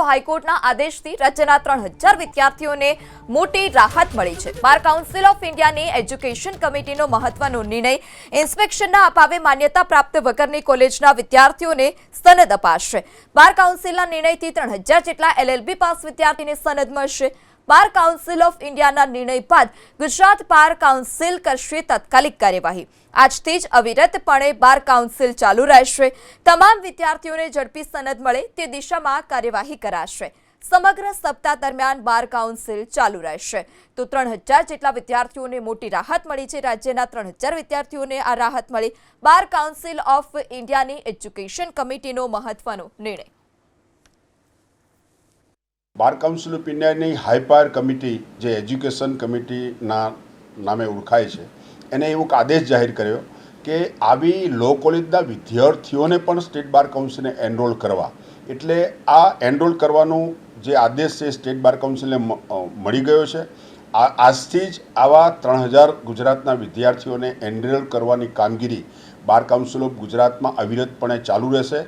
તો હાઈકોર્ટના આદેશથી રાજ્યના 3000 વિદ્યાર્થીઓને મોટી રાહત મળી છે। બાર કાઉન્સિલ ઓફ ઇન્ડિયાની એજ્યુકેશન કમિટીનો મહત્વનો નિર્ણય ઇન્સ્પેક્શનના અભાવે માન્યતા પ્રાપ્ત વગરની કોલેજના વિદ્યાર્થીઓને સનદ અપાશે। બાર કાઉન્સિલના નિર્ણયથી 3000 જેટલા LLB પાસ વિદ્યાર્થીને સનદ મળશે। બાર કાઉન્સિલ ઓફ ઇન્ડિયાના નિર્ણય બાદ ગુજરાત બાર કાઉન્સિલ કરશે તાત્કાલિક કાર્યવાહી। આજથી જ અવિરતપણે બાર કાઉન્સિલ ચાલુ રહેશે। તમામ વિદ્યાર્થીઓને ઝડપી સનદ મળે તે દિશામાં કાર્યવાહી કરાશે। સમગ્ર સપ્તાહ દરમિયાન બાર કાઉન્સિલ ચાલુ રહેશે। તો 3000 જેટલા વિદ્યાર્થીઓને મોટી રાહત મળી છે। રાજ્યના 3000 વિદ્યાર્થીઓને આ રાહત મળી બાર કાઉન્સિલ ઓફ ઇન્ડિયાની એજ્યુકેશન કમિટીનો મહત્વનો નિર્ણય। બાર કાઉન્સિલ ઓફ ઇન્ડિયાની હાઈપાયર કમિટી જે એજ્યુકેશન કમિટીના નામે ઓળખાય છે એને એવો આદેશ જાહેર કર્યો કે આવી લો કોલેજના વિદ્યાર્થીઓને પણ સ્ટેટ બાર કાઉન્સિલને એનરોલ કરવા, એટલે આ એનરોલ કરવાનો જે આદેશ છે સ્ટેટ બાર કાઉન્સિલને મળી ગયો છે। આજથી જ આવા 3000 ગુજરાતના વિદ્યાર્થીઓને એનરોલ કરવાની કામગીરી બાર કાઉન્સિલ ઓફ ગુજરાતમાં અવિરતપણે ચાલુ રહેશે।